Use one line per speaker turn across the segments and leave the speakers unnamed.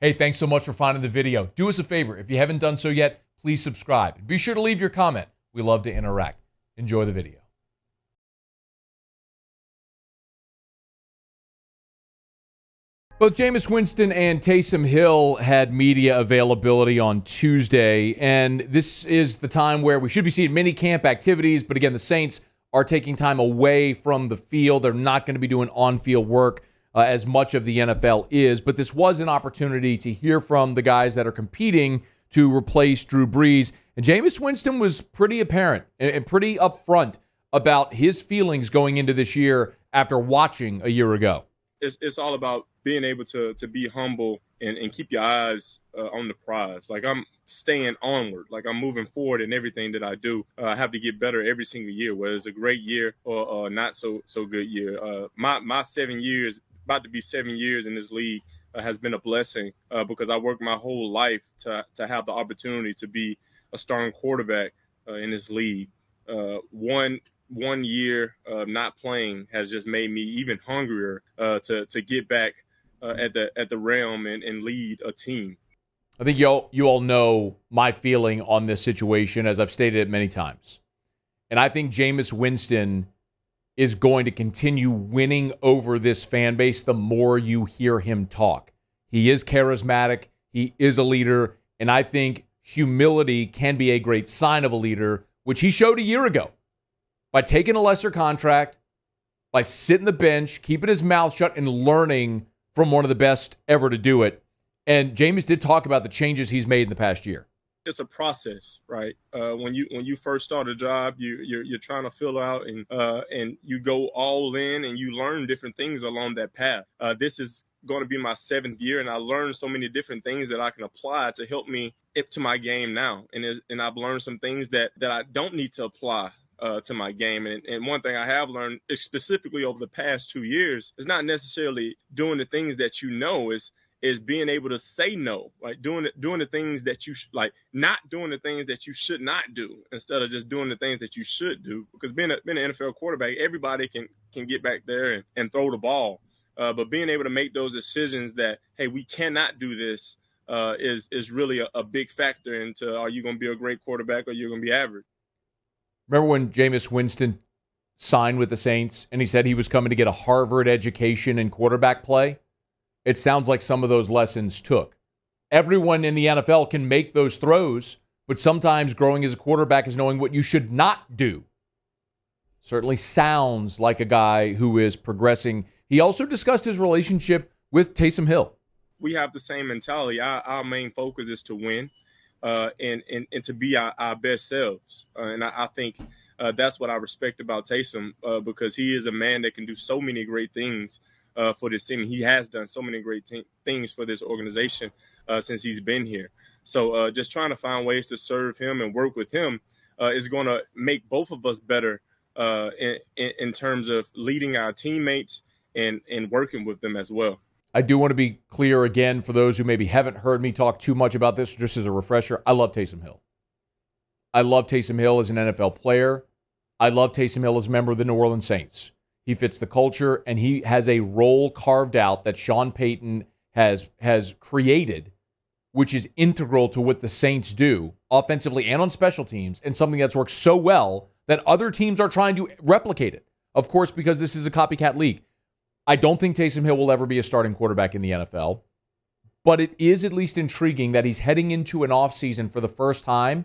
Hey, thanks so much for finding the video. Do us a favor. If you haven't done so yet, please subscribe. And be sure to leave your comment. We love to interact. Enjoy the video. Both Jameis Winston and Taysom Hill had media availability on Tuesday, and this is the time where we should be seeing mini camp activities, but again, the Saints are taking time away from the field. They're not going to be doing on-field work as much of the NFL is, but this was an opportunity to hear from the guys that are competing to replace Drew Brees, and Jameis Winston was pretty apparent and pretty upfront about his feelings going into this year after watching a year ago.
It's all about being able to be humble and keep your eyes on the prize. Like, I'm staying onward. Like, I'm moving forward in everything that I do. I have to get better every single year, whether it's a great year or not so good year. My 7 years, about to be 7 years in this league, has been a blessing because I worked my whole life to have the opportunity to be a starting quarterback in this league. One year not playing has just made me even hungrier to get back at the realm and lead a team.
I think you all know my feeling on this situation, as I've stated it many times. And I think Jameis Winston is going to continue winning over this fan base the more you hear him talk. He is charismatic. He is a leader. And I think humility can be a great sign of a leader, which he showed a year ago by taking a lesser contract, by sitting the bench, keeping his mouth shut, and learning from one of the best ever to do it. And Jameis did talk about the changes he's made in the past year.
It's a process, right? When you first start a job, you're trying to fill out and you go all in and you learn different things along that path. This is going to be my 7th year, and I learned so many different things that I can apply to help me up to my game now. And I've learned some things that I don't need to apply to my game. And one thing I have learned is specifically over the past 2 years is not necessarily doing the things that you know, is being able to say no, like doing the things that you like, not doing the things that you should not do, instead of just doing the things that you should do. Because being an NFL quarterback, everybody can get back there and throw the ball, but being able to make those decisions that, hey, we cannot do this, is really a big factor into, are you going to be a great quarterback or you're going to be average.
Remember when Jameis Winston signed with the Saints and he said he was coming to get a Harvard education in quarterback play? It sounds like some of those lessons took. Everyone in the NFL can make those throws, but sometimes growing as a quarterback is knowing what you should not do. Certainly sounds like a guy who is progressing. He also discussed his relationship with Taysom Hill.
We have the same mentality. Our main focus is to win. And to be our best selves. And I think that's what I respect about Taysom, because he is a man that can do so many great things for this team. He has done so many great things for this organization since he's been here. So just trying to find ways to serve him and work with him is going to make both of us better in terms of leading our teammates and working with them as well.
I do want to be clear again for those who maybe haven't heard me talk too much about this, just as a refresher. I love Taysom Hill. I love Taysom Hill as an NFL player. I love Taysom Hill as a member of the New Orleans Saints. He fits the culture, and he has a role carved out that Sean Payton has created, which is integral to what the Saints do offensively and on special teams, and something that's worked so well that other teams are trying to replicate it. Of course, because this is a copycat league. I don't think Taysom Hill will ever be a starting quarterback in the NFL, but it is at least intriguing that he's heading into an offseason for the first time,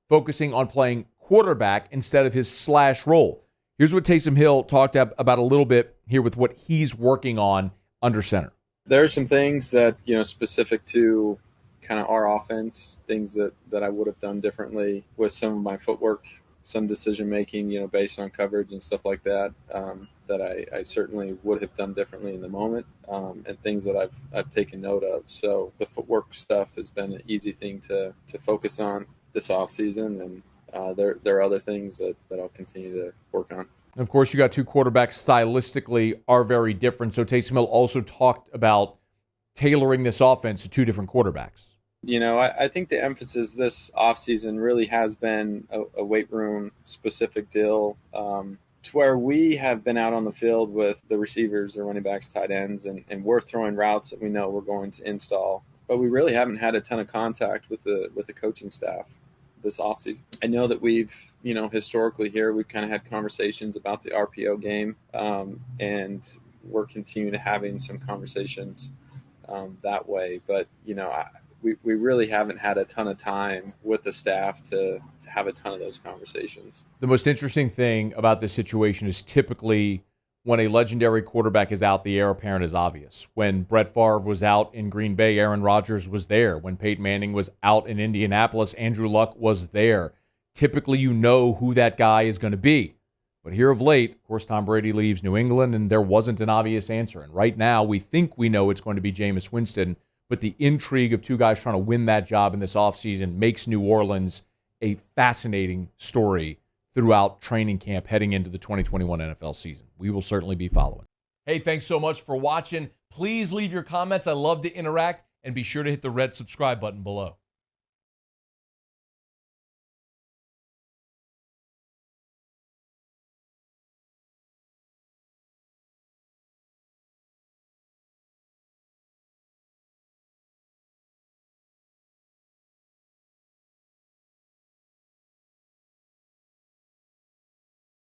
focusing on playing quarterback instead of his slash role. Here's what Taysom Hill talked about a little bit here with what he's working on under center.
There are some things that, specific to kind of our offense, things that I would have done differently with some of my footwork, some decision making, based on coverage and stuff like that, that I certainly would have done differently in the moment, and things that I've taken note of. So the footwork stuff has been an easy thing to focus on this offseason, and there are other things that I'll continue to work on.
Of course, you got two quarterbacks stylistically are very different. So Taysom Hill also talked about tailoring this offense to two different quarterbacks.
I think the emphasis this offseason really has been a weight room specific deal, to where we have been out on the field with the receivers, the running backs, tight ends, and we're throwing routes that we know we're going to install but we really haven't had a ton of contact with the coaching staff this offseason. I know that we've, historically here, we've kind of had conversations about the RPO game, and we're continuing to having some conversations that way. But, we really haven't had a ton of time with the staff to have a ton of those conversations.
The most interesting thing about this situation is typically when a legendary quarterback is out, the heir apparent is obvious. When Brett Favre was out in Green Bay, Aaron Rodgers was there. When Peyton Manning was out in Indianapolis, Andrew Luck was there. Typically, you know who that guy is going to be. But here of late, of course, Tom Brady leaves New England, and there wasn't an obvious answer. And right now, we think we know it's going to be Jameis Winston, but the intrigue of two guys trying to win that job in this offseason makes New Orleans a fascinating story throughout training camp heading into the 2021 NFL season. We will certainly be following. Hey, thanks so much for watching. Please leave your comments. I love to interact, and be sure to hit the red subscribe button below.